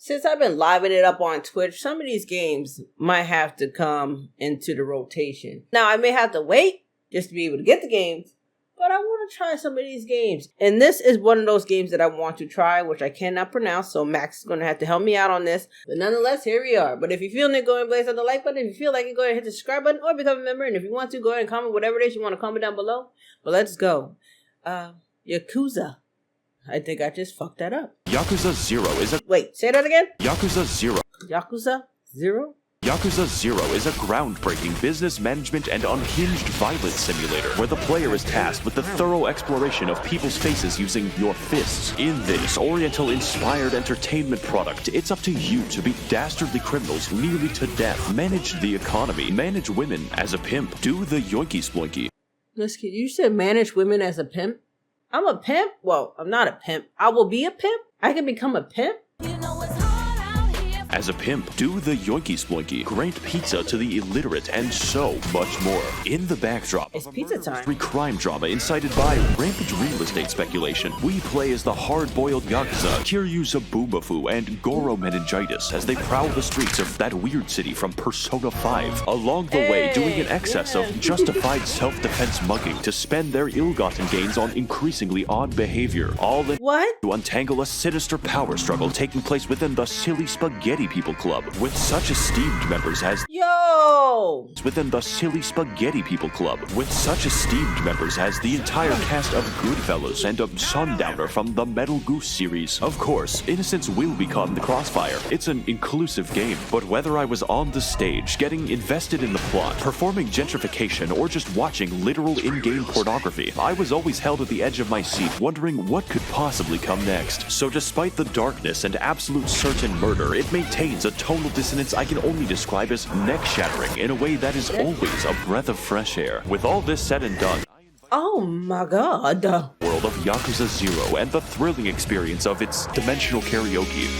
Since I've been living it up on Twitch, some of these games might have to come into the rotation. Now, I may have to wait just to be able to get the games, but I want to try some of these games. And this is one of those games that I want to try, which I cannot pronounce, so Max is going to have to help me out on this. But nonetheless, here we are. But if you feel it, go ahead and blaze on the like button. If you feel like it, go ahead and hit the subscribe button or become a member. And if you want to, go ahead and comment whatever it is you want to comment down below. But let's go. Yakuza. I think I just fucked that up. Yakuza 0 is a... Wait, say that again? Yakuza 0. Yakuza 0? Yakuza 0 is a groundbreaking business management and unhinged violence simulator where the player is tasked with the thorough exploration of people's faces using your fists. In this Oriental-inspired entertainment product, it's up to you to beat dastardly criminals nearly to death, manage the economy, manage women as a pimp, do the yoinky sploinky. Listen, you said manage women as a pimp? I'm a pimp? Well, I'm not a pimp. I will be a pimp? I can become a pimp? As a pimp, do the yoinky sploinky, grant pizza to the illiterate, and so much more. In the backdrop it's pizza time. Crime drama incited by rampant real estate speculation, we play as the hard-boiled Yakuza, Kiryu Zabumafu, and Goro Meningitis as they prowl the streets of that weird city from Persona 5. Along the way, doing an excess of justified self-defense mugging to spend their ill-gotten gains on increasingly odd behavior, all in to untangle a sinister power struggle taking place within the Silly Spaghetti People Club, with such esteemed members as within the entire cast of Goodfellas and a Sundowner from the Metal Goose series. Of course, innocents will become the crossfire. It's an inclusive game, but whether I was on the stage, getting invested in the plot, performing gentrification, or just watching literal in-game pornography, I was always held at the edge of my seat, wondering what could possibly come next. So despite the darkness and absolute certain murder, it maintains a tonal dissonance I can only describe as neck-shattering in a way that is always a breath of fresh air. With all this said and done, oh my god. World of Yakuza 0 and the thrilling experience of its dimensional karaoke.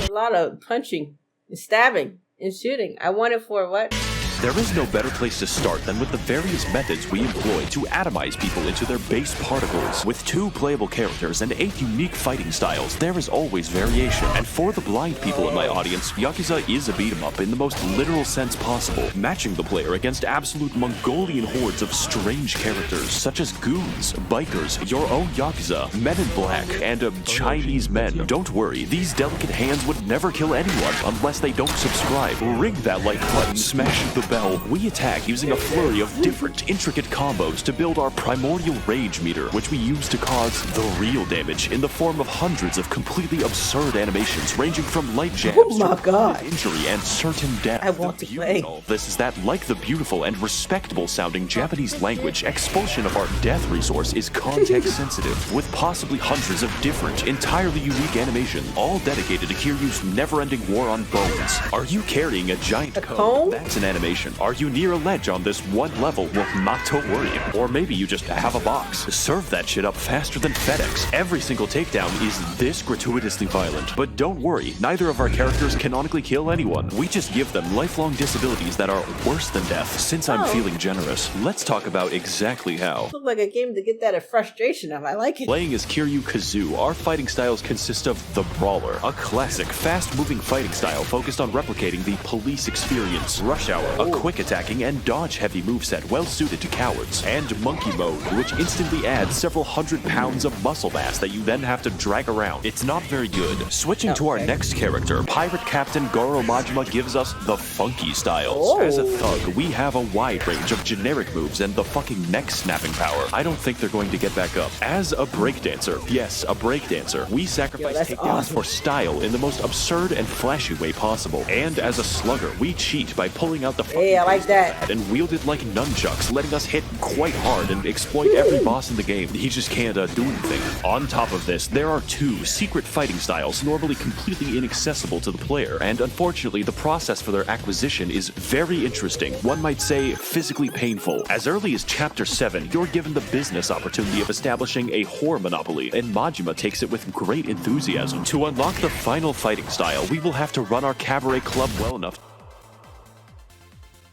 A lot of punching and stabbing and shooting. I want it for what? There is no better place to start than with the various methods we employ to atomize people into their base particles. With 2 playable characters and 8 unique fighting styles, there is always variation. And for the blind people in my audience, Yakuza is a beat-em-up in the most literal sense possible, matching the player against absolute Mongolian hordes of strange characters, such as goons, bikers, your own Yakuza, men in black, and Chinese men. Don't worry, these delicate hands would never kill anyone unless they don't subscribe. Ring that like button, smash the bell. We attack using a flurry of different, intricate combos to build our primordial rage meter, which we use to cause the real damage in the form of hundreds of completely absurd animations ranging from light jabs to injury and certain death. I want to play. This is that, like the beautiful and respectable sounding Japanese language, expulsion of our death resource is context sensitive, with possibly hundreds of different, entirely unique animations, all dedicated to Kiryu's never-ending war on bones. Are you carrying a giant cone? That's an animation. Are you near a ledge on this one level? Well, not to worry. Or maybe you just have a box. Serve that shit up faster than FedEx. Every single takedown is this gratuitously violent. But don't worry, neither of our characters canonically kill anyone. We just give them lifelong disabilities that are worse than death. Since I'm feeling generous, let's talk about exactly how. Looks like a game to get that of frustration of. I like it. Playing as Kiryu Kazoo, our fighting styles consist of the Brawler, a classic, fast-moving fighting style focused on replicating the police experience. Rush Hour, a quick attacking and dodge-heavy moveset well-suited to cowards. And Monkey Mode, which instantly adds several hundred pounds of muscle mass that you then have to drag around. It's not very good. Switching to our next character, Pirate Captain Goro Majima gives us the funky styles. As a thug, we have a wide range of generic moves and the fucking neck-snapping power. I don't think they're going to get back up. As a breakdancer, yes, a breakdancer, we sacrifice takedowns for style in the most absurd and flashy way possible. And as a slugger, we cheat by pulling out the I like that. And wield it like nunchucks, letting us hit quite hard and exploit every boss in the game. He just can't do anything. On top of this, there are 2 secret fighting styles normally completely inaccessible to the player, and unfortunately the process for their acquisition is very interesting. One might say physically painful. As early as Chapter 7, you're given the business opportunity of establishing a whore monopoly, and Majima takes it with great enthusiasm. To unlock the final fighting style, we will have to run our cabaret club well enough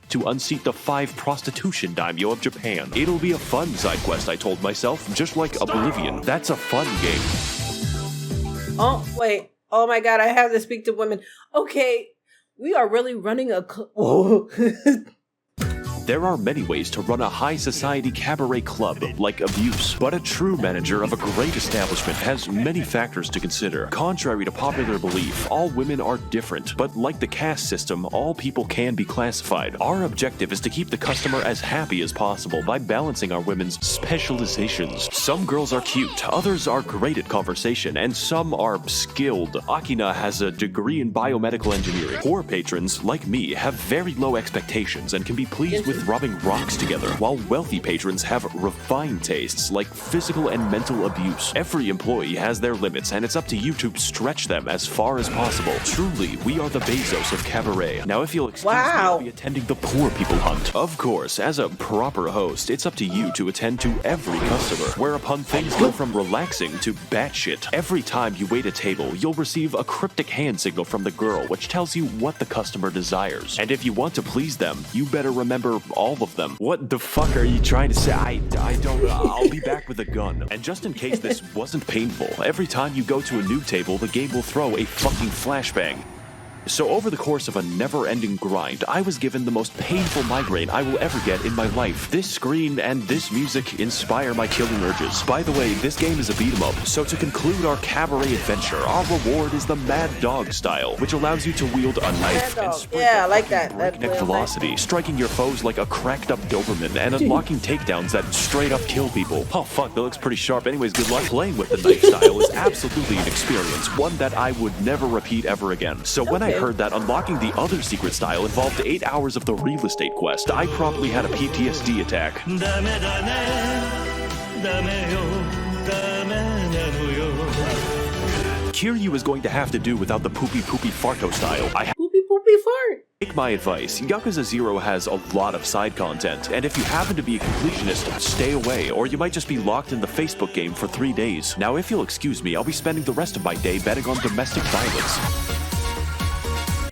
to unseat the 5 prostitution daimyo of Japan. It'll be a fun side quest, I told myself, just like Oblivion. That's a fun game. Oh, wait. Oh my god, I have to speak to women. Okay, we are really running a oh. There are many ways to run a high society cabaret club, like abuse, but a true manager of a great establishment has many factors to consider. Contrary to popular belief, all women are different, but like the caste system, all people can be classified. Our objective is to keep the customer as happy as possible by balancing our women's specializations. Some girls are cute, others are great at conversation, and some are skilled. Akina has a degree in biomedical engineering. Poor patrons, like me, have very low expectations and can be pleased with rubbing rocks together, while wealthy patrons have refined tastes like physical and mental abuse. Every employee has their limits, and it's up to you to stretch them as far as possible. Truly, we are the Bezos of Cabaret. Now, if you'll excuse me, I'll be attending the poor people hunt. Of course, as a proper host, it's up to you to attend to every customer, whereupon things go from relaxing to batshit. Every time you wait a table, you'll receive a cryptic hand signal from the girl, which tells you what the customer desires. And if you want to please them, you better remember all of them. What the fuck are you trying to say? I don't, I'll be back with a gun. And just in case this wasn't painful, every time you go to a new table, the game will throw a fucking flashbang. So over the course of a never-ending grind, I was given the most painful migraine I will ever get in my life. This screen and this music inspire my killing urges. By the way, this game is a beat-em-up, so to conclude our cabaret adventure, our reward is the Mad Dog style, which allows you to wield a knife and sprint I like that. breakneck velocity, striking your foes like a cracked-up Doberman and unlocking takedowns that straight-up kill people. Oh fuck, that looks pretty sharp. Anyways, good luck. Playing with the knife style is absolutely an experience, one that I would never repeat ever again. So when I heard that unlocking the other secret style involved 8 hours of the real estate quest, I promptly had a PTSD attack. Kiryu is going to have to do without the poopy farto style. Poopy fart. Take my advice, Yakuza 0 has a lot of side content, and if you happen to be a completionist, stay away, or you might just be locked in the Facebook game for 3 days. Now if you'll excuse me, I'll be spending the rest of my day betting on domestic violence.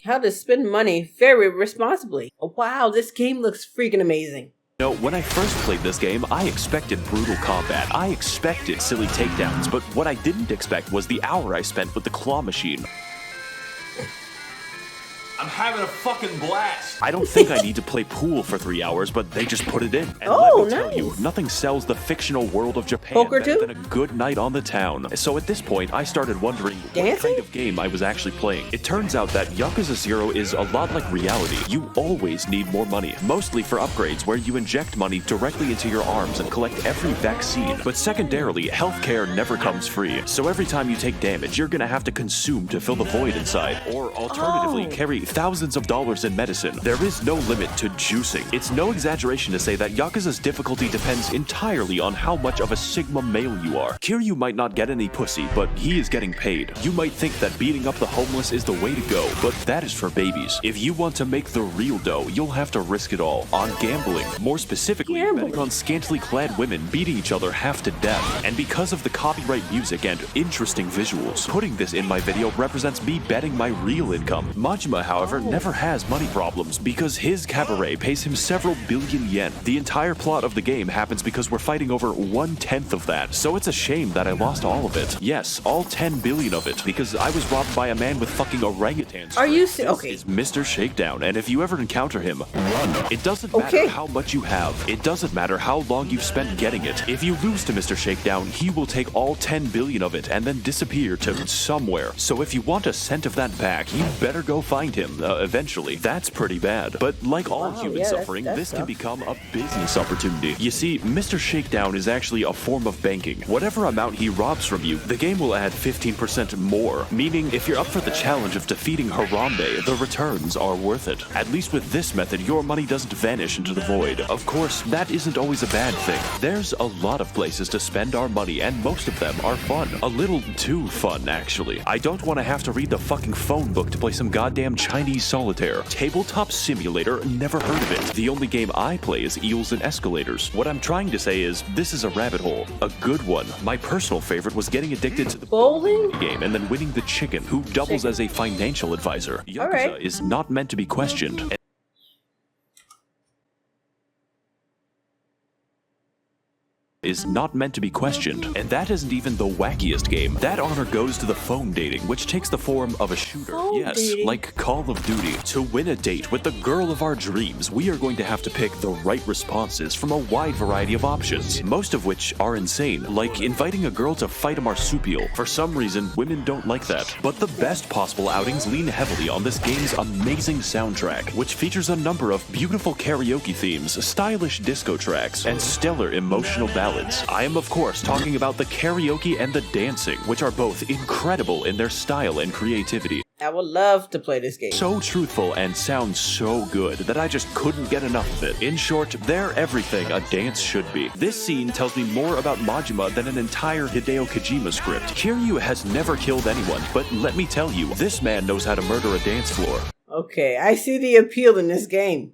How to spend money very responsibly. Oh, wow, this game looks freaking amazing. No, when I first played this game, I expected brutal combat. I expected silly takedowns, but what I didn't expect was the hour I spent with the claw machine. I'm having a fucking blast. I don't think I need to play pool for 3 hours, but they just put it in. And oh, let me tell you, nothing sells the fictional world of Japan Poker better too? than a good night on the town. So at this point, I started wondering what kind of game I was actually playing. It turns out that Yakuza 0 is a lot like reality. You always need more money, mostly for upgrades where you inject money directly into your arms and collect every vaccine. But secondarily, healthcare never comes free. So every time you take damage, you're gonna have to consume to fill the void inside. Or alternatively, carry thousands of dollars in medicine. There is no limit to juicing. It's no exaggeration to say that Yakuza's difficulty depends entirely on how much of a Sigma male you are. Kiryu might not get any pussy, but he is getting paid. You might think that beating up the homeless is the way to go, but that is for babies. If you want to make the real dough, you'll have to risk it all on gambling. More specifically, betting on scantily clad women beating each other half to death. And because of the copyright music and interesting visuals, putting this in my video represents me betting my real income. Majima, however, never has money problems because his cabaret pays him several billion yen. The entire plot of the game happens because we're fighting over 1/10 of that, so it's a shame that I lost all of it. Yes, all 10 billion of it, because I was robbed by a man with fucking orangutans. Are you okay? This is Mr. Shakedown, and if you ever encounter him, run. It doesn't matter how much you have. It doesn't matter how long you've spent getting it. If you lose to Mr. Shakedown, he will take all 10 billion of it and then disappear to somewhere. So if you want a cent of that back, you better go find him. Eventually. That's pretty bad. But like all human suffering, this can become a business opportunity. You see, Mr. Shakedown is actually a form of banking. Whatever amount he robs from you, the game will add 15% more, meaning if you're up for the challenge of defeating Harambe, the returns are worth it. At least with this method, your money doesn't vanish into the void. Of course, that isn't always a bad thing. There's a lot of places to spend our money, and most of them are fun. A little too fun, actually. I don't want to have to read the fucking phone book to play some goddamn Chinese solitaire. Tabletop simulator, never heard of it. The only game I play is Eels and Escalators. What I'm trying to say is, this is a rabbit hole. A good one. My personal favorite was getting addicted to the bowling game and then winning the chicken, who doubles as a financial advisor. Yakuza is not meant to be questioned. And that isn't even the wackiest game. That honor goes to the phone dating, which takes the form of a shooter. Like Call of Duty. To win a date with the girl of our dreams, we are going to have to pick the right responses from a wide variety of options, most of which are insane, like inviting a girl to fight a marsupial. For some reason, women don't like that. But the best possible outings lean heavily on this game's amazing soundtrack, which features a number of beautiful karaoke themes, stylish disco tracks, and stellar emotional ballads. I am, of course, talking about the karaoke and the dancing, which are both incredible in their style and creativity. I would love to play this game. So truthful and sounds so good that I just couldn't get enough of it. In short, they're everything a dance should be. This scene tells me more about Majima than an entire Hideo Kojima script. Kiryu has never killed anyone, but let me tell you, this man knows how to murder a dance floor. Okay, I see the appeal in this game.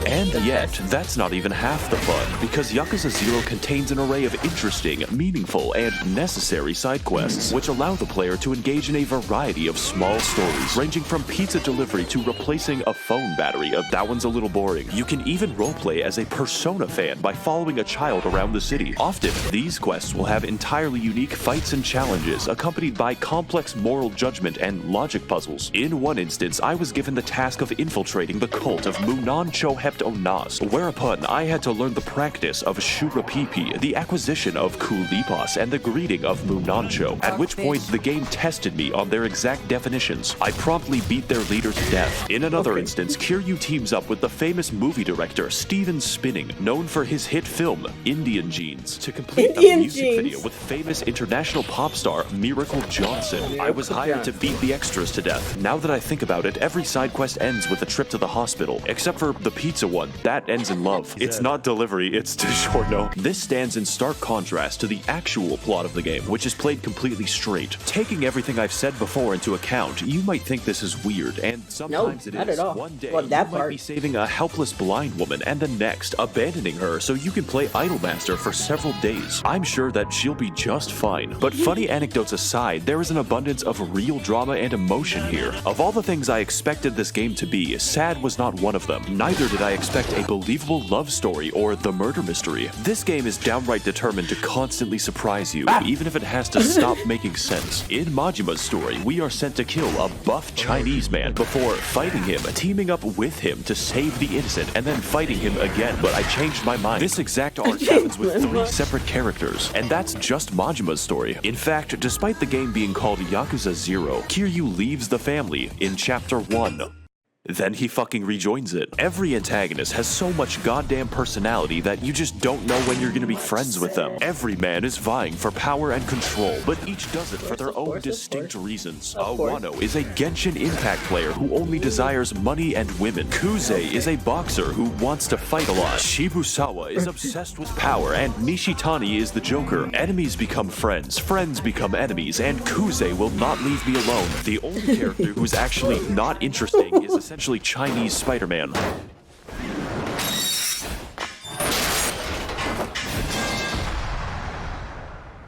And yet, that's not even half the fun, because Yakuza 0 contains an array of interesting, meaningful, and necessary side quests, which allow the player to engage in a variety of small stories, ranging from pizza delivery to replacing a phone battery. That one's a little boring. You can even roleplay as a Persona fan by following a child around the city. Often, these quests will have entirely unique fights and challenges, accompanied by complex moral judgment and logic puzzles. In one instance, I was given the task of infiltrating the cult of Munancho Onas, whereupon I had to learn the practice of Shurapipi, the acquisition of Kulipas, and the greeting of Munancho, at which point the game tested me on their exact definitions. I promptly beat their leader to death. In another instance, Kiryu teams up with the famous movie director Steven Spinning, known for his hit film Indian Jeans, to complete a music video with famous international pop star Miracle Johnson. I was hired to beat the extras to death. Now that I think about it, every side quest ends with a trip to the hospital, except for the pizza one. That ends in love. It's not delivery, it's DiGiorno. This stands in stark contrast to the actual plot of the game, which is played completely straight. Taking everything I've said before into account, you might think this is weird, and sometimes it is. At all. One day, well, that you might be saving a helpless blind woman, and the next, abandoning her so you can play Idolmaster for several days. I'm sure that she'll be just fine. But funny anecdotes aside, there is an abundance of real drama and emotion here. Of all the things I expected this game to be, sad was not one of them. Neither did I expect a believable love story or the murder mystery. This game is downright determined to constantly surprise you, even if it has to stop making sense. In Majima's story, we are sent to kill a buff Chinese man before fighting him, teaming up with him to save the innocent, and then fighting him again. But I changed my mind. This exact arc happens with 3 separate characters, and that's just Majima's story. In fact, despite the game being called Yakuza 0, Kiryu leaves the family in Chapter 1. Then he fucking rejoins it. Every antagonist has so much goddamn personality that you just don't know when you're gonna be friends with them. Every man is vying for power and control, but each does it for their own distinct reasons. Wano is a Genshin Impact player who only desires money and women. Kuze is a boxer who wants to fight a lot. Shibusawa is obsessed with power, and Nishitani is the Joker. Enemies become friends, friends become enemies, and Kuze will not leave me alone. The only character who's actually not interesting is essentially Chinese Spider-Man.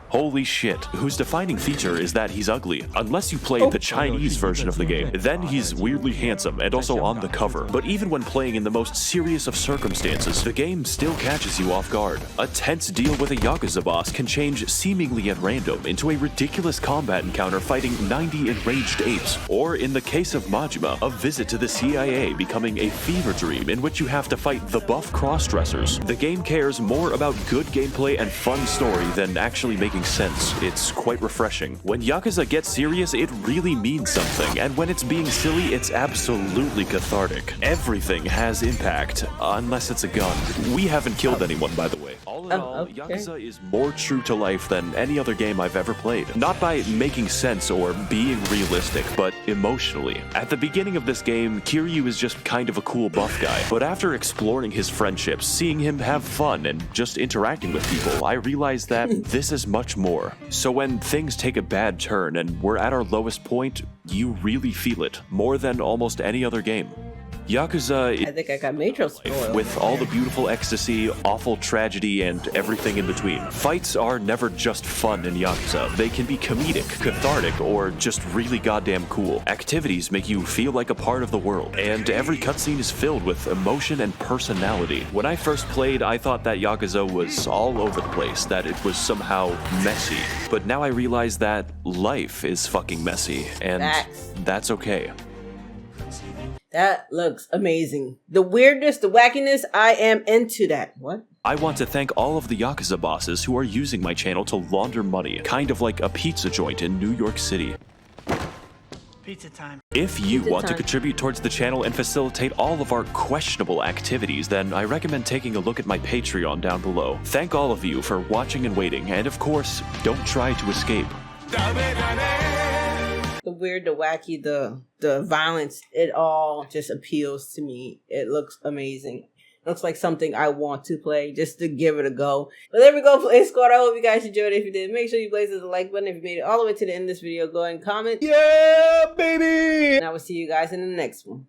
Holy shit, whose defining feature is that he's ugly. Unless you play the Chinese version of the game, then he's weirdly handsome and also on the cover. But even when playing in the most serious of circumstances, the game still catches you off guard. A tense deal with a Yakuza boss can change seemingly at random into a ridiculous combat encounter fighting 90 enraged apes. Or in the case of Majima, a visit to the CIA becoming a fever dream in which you have to fight the buff cross-dressers. The game cares more about good gameplay and fun story than actually making sense. It's quite refreshing. When Yakuza gets serious, it really means something, and when it's being silly, it's absolutely cathartic. Everything has impact, unless it's a gun. We haven't killed anyone, by the way. All in all, okay. Yakuza is more true to life than any other game I've ever played. Not by making sense or being realistic, but emotionally. At the beginning of this game, Kiryu is just kind of a cool buff guy. But after exploring his friendships, seeing him have fun, and just interacting with people, I realized that this is much more. So when things take a bad turn and we're at our lowest point, you really feel it, more than almost any other game. Yakuza I think I got Metro spoiled. with all the beautiful ecstasy, awful tragedy, and everything in between. Fights are never just fun in Yakuza. They can be comedic, cathartic, or just really goddamn cool. Activities make you feel like a part of the world, and every cutscene is filled with emotion and personality. When I first played, I thought that Yakuza was all over the place, that it was somehow messy. But now I realize that life is fucking messy, and that's okay. That looks amazing. The weirdness, the wackiness, I am into that. What? I want to thank all of the Yakuza bosses who are using my channel to launder money, kind of like a pizza joint in New York City. Pizza time. If you Pizza want to time. contribute towards the channel and facilitate all of our questionable activities, then I recommend taking a look at my Patreon down below. Thank all of you for watching and waiting, and of course, don't try to escape. The weird, the wacky, the violence, it all just appeals to me. It looks amazing. It looks like something I want to play just to give it a go. But there we go, Play Squad. I hope you guys enjoyed it. If you did, make sure you blaze the like button. If you made it all the way to the end of this video, go ahead and comment. Yeah, baby! And I will see you guys in the next one.